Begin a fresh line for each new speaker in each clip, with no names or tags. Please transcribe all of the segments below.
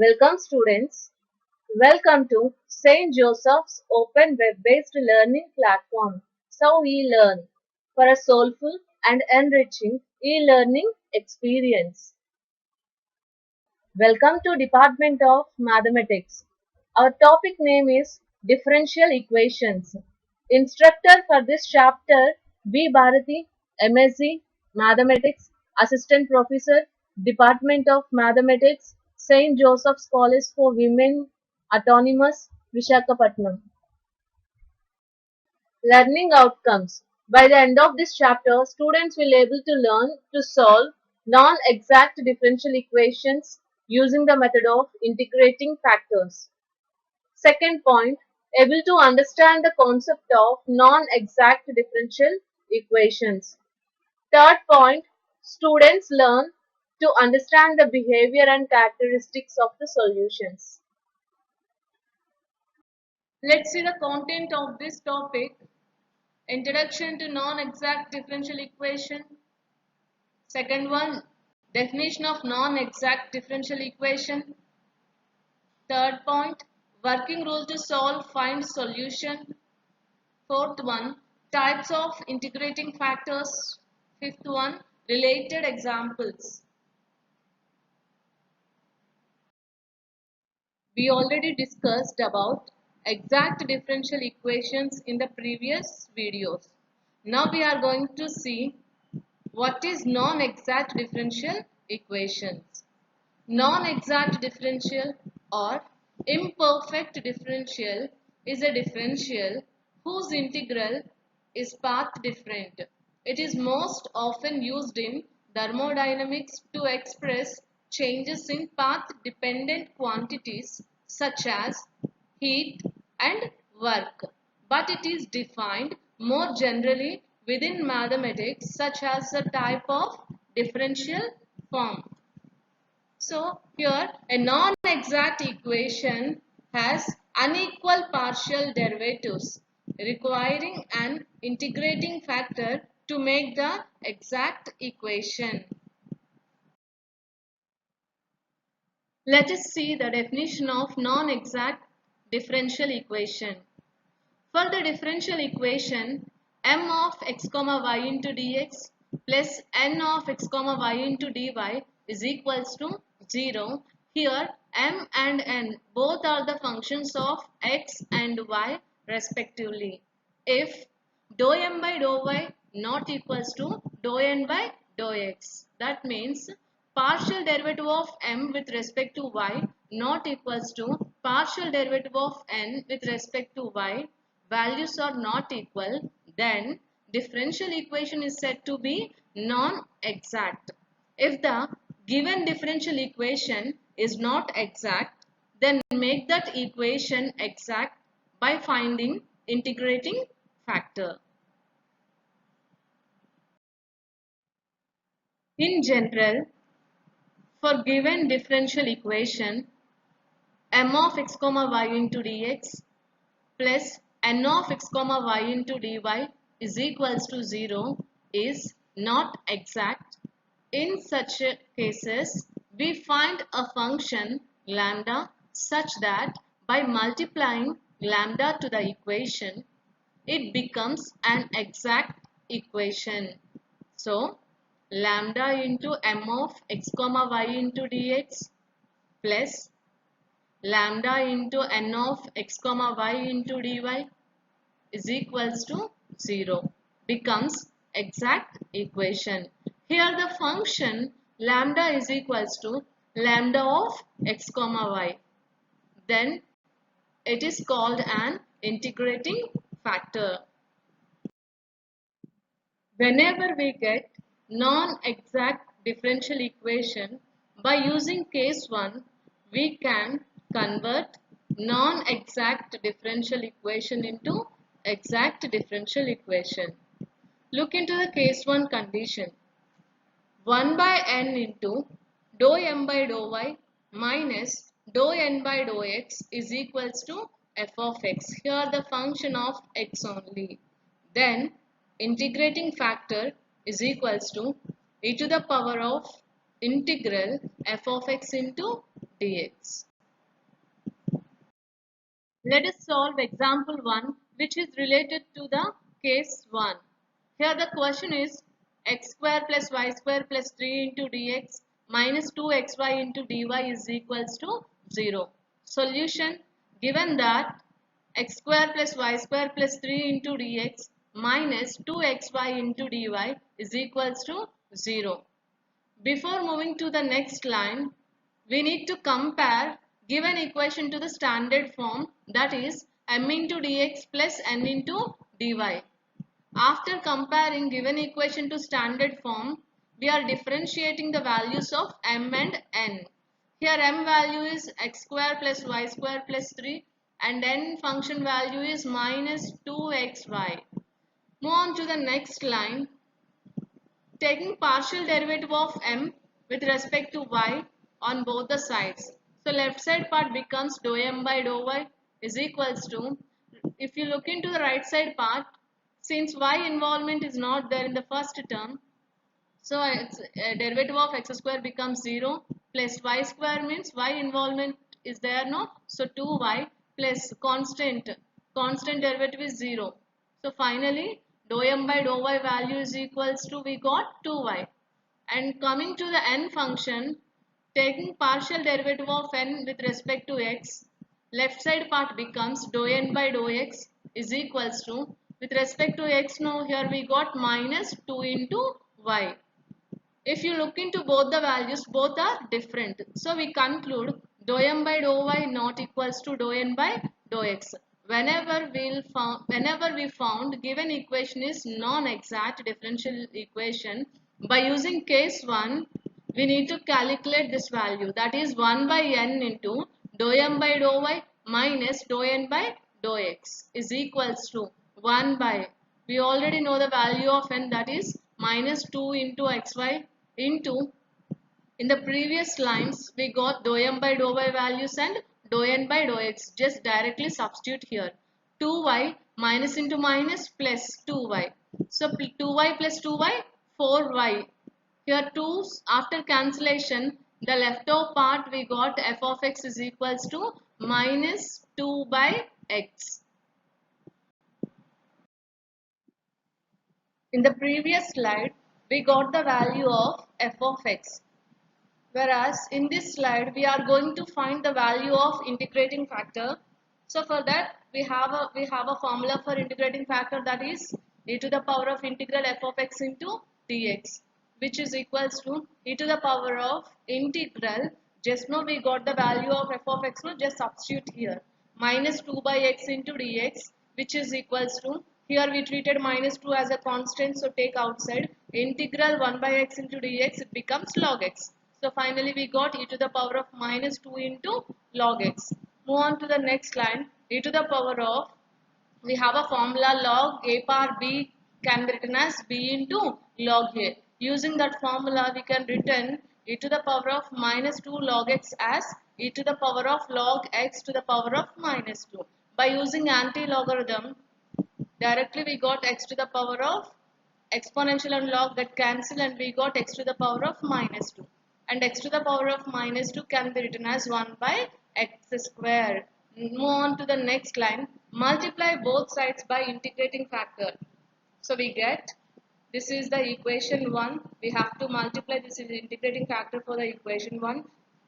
Welcome students. Welcome to St. Joseph's open web-based learning platform. So we learn for a soulful and enriching e-learning experience. Welcome to Department of Mathematics. Our topic name is Differential Equations. Instructor for this chapter B. Bharati, MSc Mathematics, Assistant Professor, Department of Mathematics, St. Joseph's College for Women, Autonomous, Vishakhapatnam. Learning outcomes. By the end of this chapter, students will be able to learn to solve non-exact differential equations using the method of integrating factors. Second point, able to understand the concept of non-exact differential equations. Third point, students learn to understand the behavior and characteristics of the solutions. Let's see the content of this topic. Introduction to non-exact differential equation. Second one, definition of non-exact differential equation. Third point, working rule to solve, find solution. Fourth one, types of integrating factors. Fifth one, related examples. We already discussed about exact differential equations in the previous videos. Now we are going to see what is non-exact differential equations. Non-exact differential or imperfect differential is a differential whose integral is path different. It is most often used in thermodynamics to express changes in path-dependent quantities such as heat and work, but it is defined more generally within mathematics such as a type of differential form. So here a non-exact equation has unequal partial derivatives requiring an integrating factor to make the exact equation. Let us see the definition of non-exact differential equation. For the differential equation m of x comma y into dx plus n of x comma y into dy is equals to 0. Here m and n both are the functions of x and y respectively. If dou m by dou y not equals to dou n by dou x, that means partial derivative of m with respect to y not equals to partial derivative of n with respect to y, values are not equal, then differential equation is said to be non-exact. If the given differential equation is not exact, then make that equation exact by finding integrating factor. In general, for given differential equation m of x comma y into dx plus n of x comma y into dy is equals to 0 is not exact. In such cases, we find a function lambda such that by multiplying lambda to the equation, it becomes an exact equation. So, lambda into m of x comma y into dx plus lambda into n of x comma y into dy is equals to 0 becomes exact equation. Here the function lambda is equals to lambda of x comma y. Then it is called an integrating factor. Whenever we get non-exact differential equation, by using case 1, we can convert non-exact differential equation into exact differential equation. Look into the case 1 condition. 1 by n into dou m by dou y minus dou n by dou x is equals to f of x. Here the function of x only. Then integrating factor is equals to e to the power of integral f of x into dx. Let us solve example 1, which is related to the case 1. Here the question is x square plus y square plus 3 into dx minus 2xy into dy is equals to 0. Solution: given that x square plus y square plus 3 into dx minus 2xy into dy is equals to 0. Before moving to the next line, we need to compare given equation to the standard form, that is m into dx plus n into dy. After comparing given equation to standard form, we are differentiating the values of m and n. Here m value is x square plus y square plus 3 and n function value is minus 2xy. Move on to the next line. Taking partial derivative of m with respect to y on both the sides. So left side part becomes dou m by dou y is equals to, if you look into the right side part, since y involvement is not there in the first term, so derivative of x square becomes 0 plus y square means y involvement is there, no? So 2y plus constant derivative is 0. So finally dou m by dou y value is equals to, we got 2y. And coming to the n function, taking partial derivative of n with respect to x, left side part becomes dou n by dou x is equals to, with respect to x now here we got minus 2 into y. If you look into both the values, both are different. So we conclude dou m by dou y not equals to dou n by dou x. Whenever we found given equation is non-exact differential equation, by using case 1, we need to calculate this value, that is 1 by n into dou m by dou y minus dou n by dou x is equals to 1 by, we already know the value of n, that is minus 2 into xy into, in the previous lines we got dou m by dou y values and dou n by dou x, just directly substitute here. 2y minus into minus plus 2y, so 2y plus 2y 4y. Here 2 after cancellation, the leftover part we got f of x is equals to minus 2 by x. In the previous slide, we got the value of f of x. Whereas in this slide, we are going to find the value of integrating factor. So for that, we have a formula for integrating factor, that is e to the power of integral f of x into dx, which is equals to e to the power of integral. Just now we got the value of f of x, no, just substitute here, minus 2 by x into dx, which is equals to, here we treated minus 2 as a constant, so take outside, integral 1 by x into dx, it becomes log x. So finally we got e to the power of minus 2 into log x. Move on to the next line, e to the power of, we have a formula log a power b can be written as b into log a. Using that formula we can written e to the power of minus 2 log x as e to the power of log x to the power of minus 2. By using anti-logarithm, directly we got x to the power of exponential and log get cancelled and we got x to the power of minus 2. And x to the power of minus 2 can be written as 1 by x square. Move on to the next line. Multiply both sides by integrating factor. So we get, this is the equation 1. We have to multiply, this is the integrating factor for the equation 1.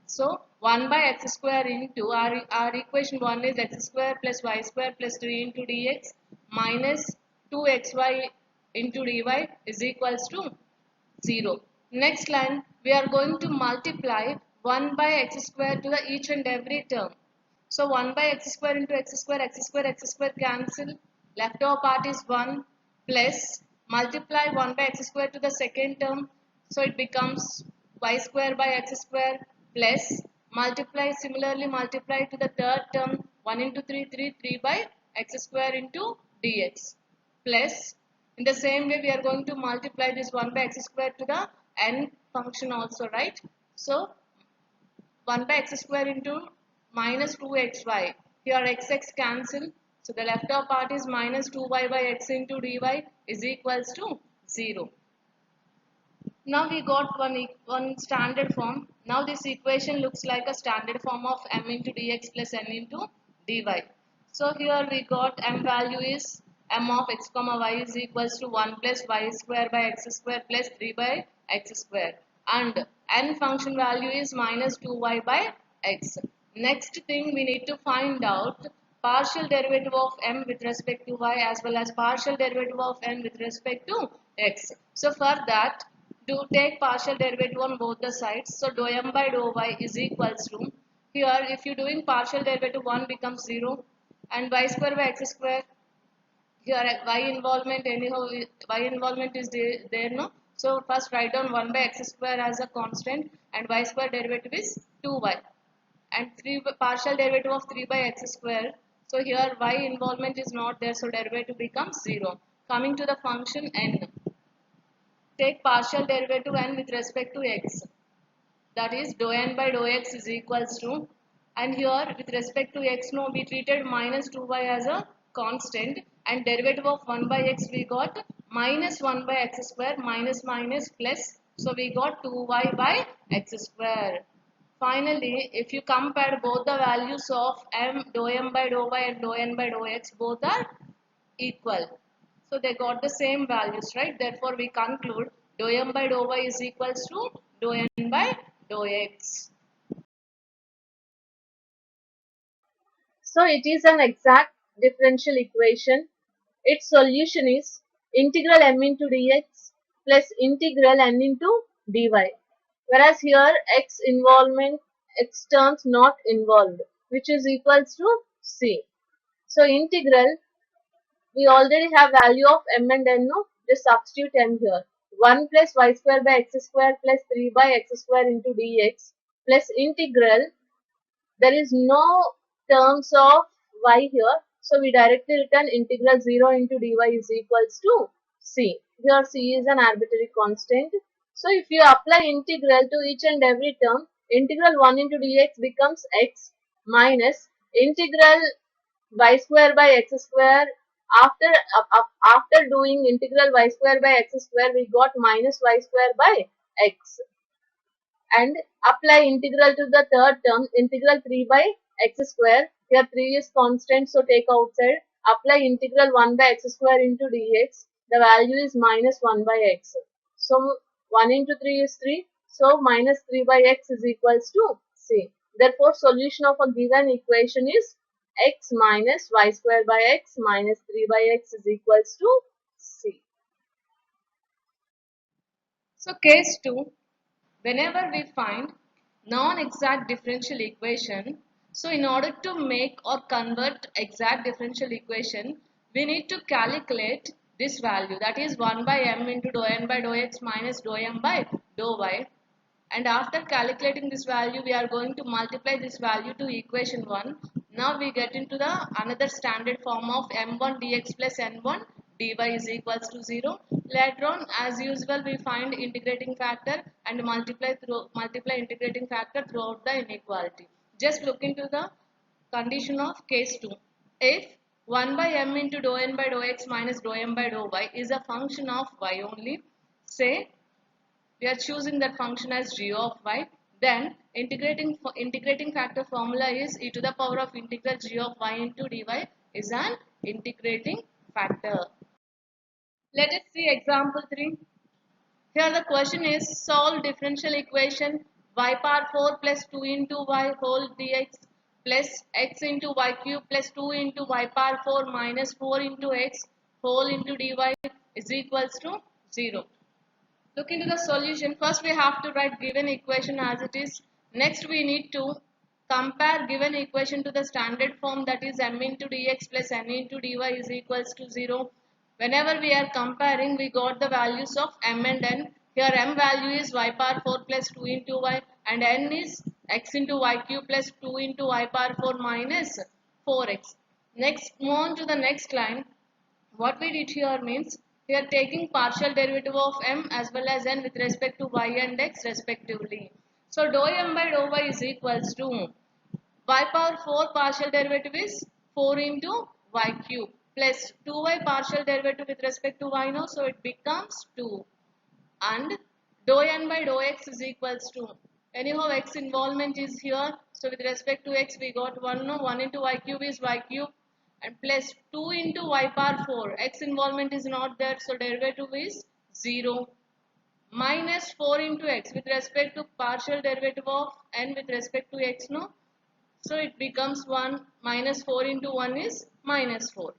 So 1 by x square into, our equation 1 is x square plus y square plus 3 into dx minus 2xy into dy is equals to 0. Next line, we are going to multiply 1 by x square to the each and every term. So 1 by x square into x square cancel. Leftover part is 1 plus multiply 1 by x square to the second term. So it becomes y square by x square plus similarly multiply to the third term 1 into 3, 3 by x square into dx plus, in the same way we are going to multiply this 1 by x square to the n function also, right? So 1 by x square into minus 2xy. Here x cancel. So the left over part is minus 2y by x into dy is equals to 0. Now we got one standard form. Now this equation looks like a standard form of m into dx plus n into dy. So here we got m value is m of x comma y is equals to 1 plus y square by x square plus 3 by x square, and n function value is minus 2y by x. Next thing we need to find out partial derivative of m with respect to y as well as partial derivative of n with respect to x. So for that, do take partial derivative on both the sides. So dou m by dou y is equals to, here if you doing partial derivative 1 becomes 0 and y square by x square. Here y involvement anyhow, y involvement is there, no. So first write down 1 by x square as a constant and y square derivative is 2y, and 3 partial derivative of 3 by x square. So here y involvement is not there, so derivative becomes 0. Coming to the function n, take partial derivative n with respect to x, that is dou n by dou x is equals to, and here with respect to x, no, we treated minus 2y as a constant, and derivative of 1 by x we got minus 1 by x square minus minus plus, so we got 2y by x square. Finally, if you compare both the values of dou m by dou y and dou n by dou x, both are equal. So they got the same values, right? Therefore, we conclude dou m by dou y is equals to dou n by dou x.
So it is an exact differential equation. Its solution is integral m into dx plus integral n into dy. Whereas here x involvement, x terms not involved, which is equals to c. So integral, we already have value of m and n, no? Just substitute m here. 1 plus y square by x square plus 3 by x square into dx plus integral, there is no terms of y here, so we directly written integral 0 into dy is equals to c. Here c is an arbitrary constant. So if you apply integral to each and every term, integral 1 into dx becomes x minus integral y square by x square. After after doing integral y square by x square, we got minus y square by x, and apply integral to the third term, integral 3 by x square. Here 3 is constant, so take outside. Apply integral 1 by x square into dx. The value is minus 1 by x. So 1 into 3 is 3. So minus 3 by x is equals to c. Therefore, solution of a given equation is x minus y square by x minus 3 by x is equals to c.
So case 2, whenever we find non-exact differential equation, so in order to make or convert exact differential equation, we need to calculate this value, that is 1 by m into dou n by dou x minus dou m by dou y. And after calculating this value, we are going to multiply this value to equation 1. Now we get into the another standard form of m1 dx plus n1 dy is equals to 0. Later on, as usual, we find integrating factor and multiply integrating factor throughout the inequality. Just look into the condition of case 2. If 1 by m into dou n by dou x minus dou m by dou y is a function of y only, say we are choosing that function as g of y, then integrating factor formula is e to the power of integral g of y into dy is an integrating factor. Let us see example 3. Here the question is solve differential equation y power 4 plus 2 into y whole dx plus x into y cube plus 2 into y power 4 minus 4 into x whole into dy is equals to 0. Look into the solution. First we have to write given equation as it is. Next we need to compare given equation to the standard form, that is m into dx plus n into dy is equals to 0. Whenever we are comparing, we got the values of m and n. Here m value is y power 4 plus 2 into y and n is x into y cube plus 2 into y power 4 minus 4x. Next, move on to the next line. What we did here means we are taking partial derivative of m as well as n with respect to y and x respectively. So dou m by dou y is equals to y power 4 partial derivative is 4 into y cube plus 2y partial derivative with respect to y now, so it becomes 2, and dou n by dou x is equals to, anyhow x involvement is here, so with respect to x we got 1, no, 1 into y cube is y cube and plus 2 into y power 4. X involvement is not there, so derivative is 0. Minus 4 into x with respect to partial derivative of n with respect to x, no? So it becomes 1. Minus 4 into 1 is minus 4.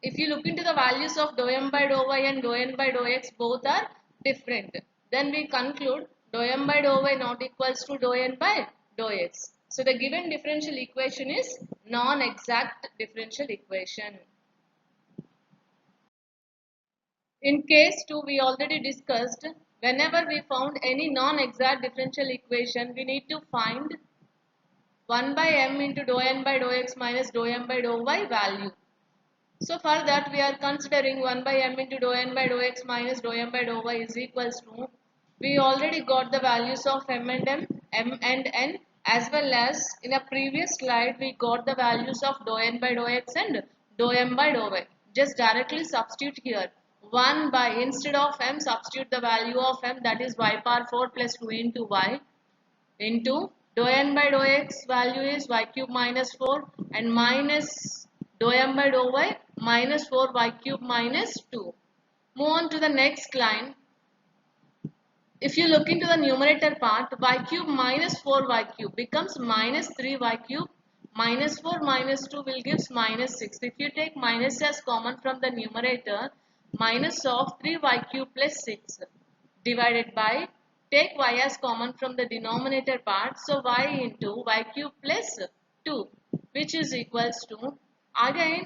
If you look into the values of dou m by dou y and dou n by dou x, both are different. Then we conclude dou m by dou y not equals to dou n by dou x. So the given differential equation is non-exact differential equation. In case 2, we already discussed, whenever we found any non-exact differential equation, we need to find 1 by m into dou n by dou x minus dou m by dou y value. So for that we are considering 1 by m into dou n by dou x minus dou m by dou y is equals to, we already got the values of m and n, as well as in a previous slide we got the values of dou n by dou x and dou m by dou y. Just directly substitute here. 1 by, instead of m, substitute the value of m, that is y power 4 plus 2 into y, into dou n by dou x value is y cube minus 4 and minus dou m by dou y minus 4 y cube minus 2. Move on to the next line. If you look into the numerator part, y cube minus 4 y cube becomes minus 3 y cube, minus 4 minus 2 will gives minus 6. If you take minus as common from the numerator, minus of 3 y cube plus 6 divided by, take y as common from the denominator part, so y into y cube plus 2, which is equals to, again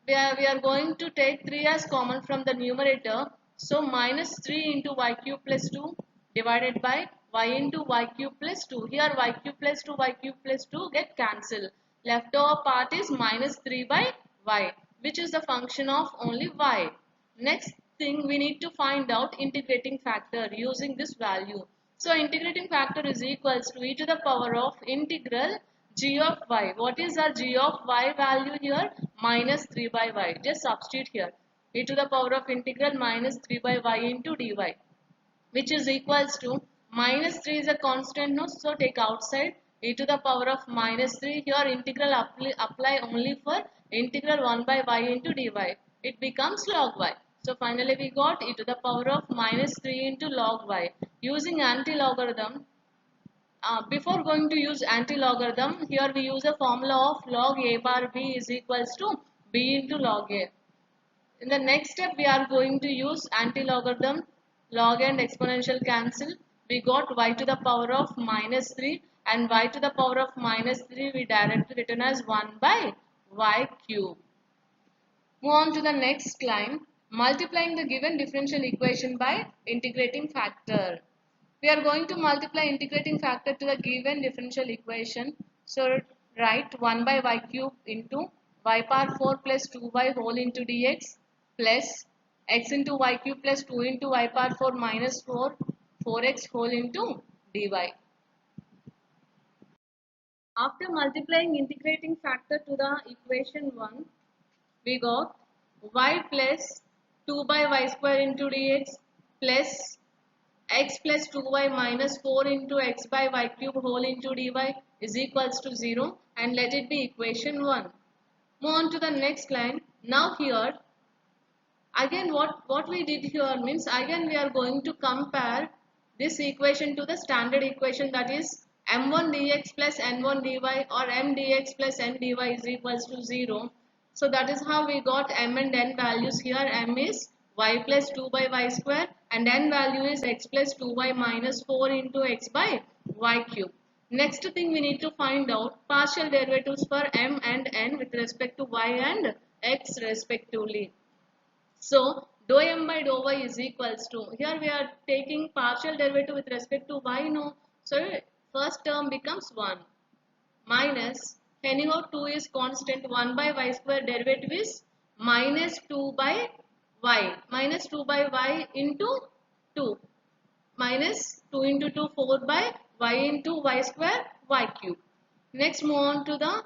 we are going to take 3 as common from the numerator, so minus 3 into y cube plus 2 divided by y into y cube plus 2. Here y cube plus 2 y cube plus 2 get cancelled. Leftover part is minus 3 by y, which is the function of only y. Next thing, we need to find out integrating factor using this value. So integrating factor is equals to e to the power of integral g of y. What is our g of y value here? Minus 3 by y. Just substitute here. E to the power of integral minus 3 by y into dy, which is equals to, minus 3 is a constant, no? So take outside, e to the power of minus 3. Here integral apply only for integral 1 by y into dy. It becomes log y. So finally we got e to the power of minus 3 into log y. Using anti-logarithm, before going to use anti-logarithm, here we use a formula of log a bar b is equals to b into log a. In the next step, we are going to use anti-logarithm, log and exponential cancel. We got y to the power of minus 3 and y to the power of minus 3 we directly written as 1 by y cube. Move on to the next line, multiplying the given differential equation by integrating factor. We are going to multiply integrating factor to the given differential equation. So write 1 by y cube into y power 4 plus 2y whole into dx plus x into y cube plus 2 into y power 4 minus 4, 4x whole into dy. After multiplying integrating factor to the equation 1, we got y plus 2 by y square into dx plus x plus 2y minus 4 into x by y cube whole into dy is equals to 0, and let it be equation 1. Move on to the next line. Now here again what we did here means, again we are going to compare this equation to the standard equation, that is m1 dx plus n1 dy or m dx plus n dy is equals to 0. So that is how we got m and n values here. M is y plus 2 by y square and n value is x plus 2y minus 4 into x by y cube. Next thing, we need to find out partial derivatives for m and n with respect to y and x respectively. So dou m by dou y is equals to, here we are taking partial derivative with respect to y, no? So first term becomes 1 minus, anyhow 2 is constant, 1 by y square derivative is minus 2 by y, minus 2 by y into 2, minus 2 into 2 4 by y into y square y cube. Next move on to the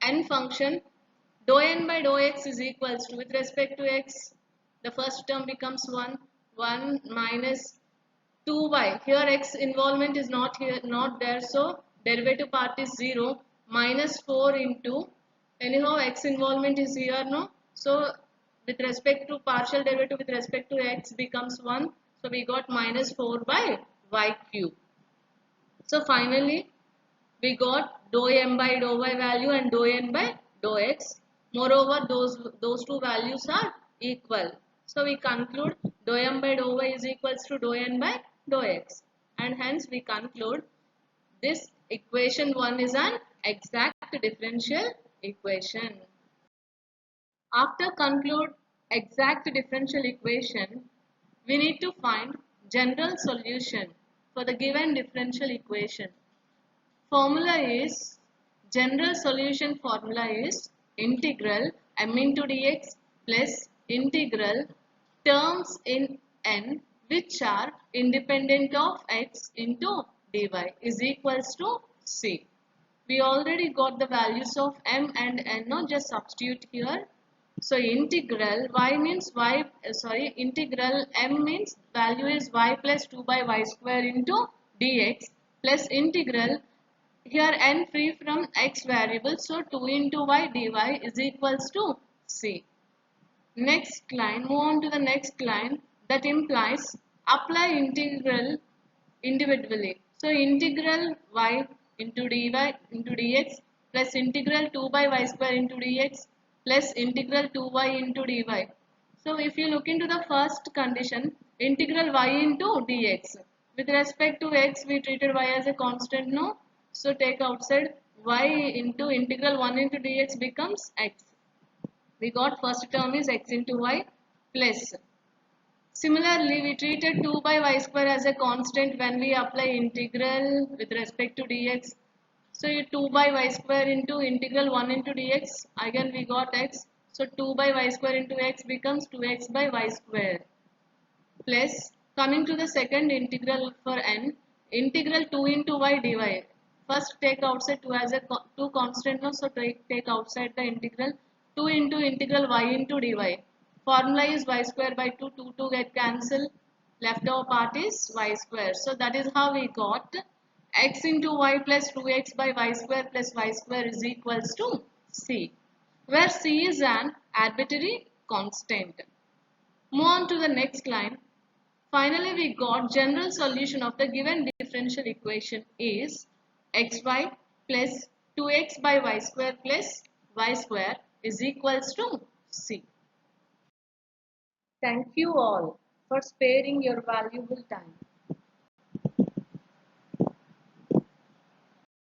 n function. Dou n by dou x is equals to, with respect to x, the first term becomes 1 minus 2y. Here x involvement is not there, so derivative part is 0, minus 4 into Anyhow, x involvement is here, no? So with respect to partial derivative with respect to x becomes 1. So we got minus 4 by y cube. So finally, we got dou m by dou y value and dou n by dou x. Moreover, those two values are equal. So we conclude dou m by dou y is equals to dou n by dou x. And hence we conclude this equation 1 is an exact differential equation. After conclude exact differential equation, we need to find general solution for the given differential equation. Formula is, general solution formula is integral m into dx plus integral terms in n which are independent of x into dy is equals to c. We already got the values of m and n, no, just substitute here. So integral y means y, integral m means value is y plus 2 by y square into dx plus integral here n free from x variable, so 2 into y dy is equals to c. Next line, move on to the next line, that implies apply integral individually. So integral y into dy into dx plus integral 2 by y square into dx plus integral 2y into dy. So if you look into the first condition, integral y into dx. With respect to x, we treated y as a constant, no? So take outside y into integral 1 into dx becomes x. We got first term is x into y plus. Similarly, we treated 2 by y square as a constant when we apply integral with respect to dx. So 2 by y square into integral 1 into dx, again we got x. So 2 by y square into x becomes 2x by y square plus, coming to the second integral for n, integral 2 into y dy. First take outside 2 as a 2 constant, no? So take outside the integral 2 into integral y into dy. Formula is y square by 2, 2 get cancelled. Left over part is y square. So that is how we got x into y plus 2x by y square plus y square is equals to c, where c is an arbitrary constant. Move on to the next line. Finally, we got general solution of the given differential equation is xy plus 2x by y square plus y square is equals to c. Thank you all for sparing your valuable time.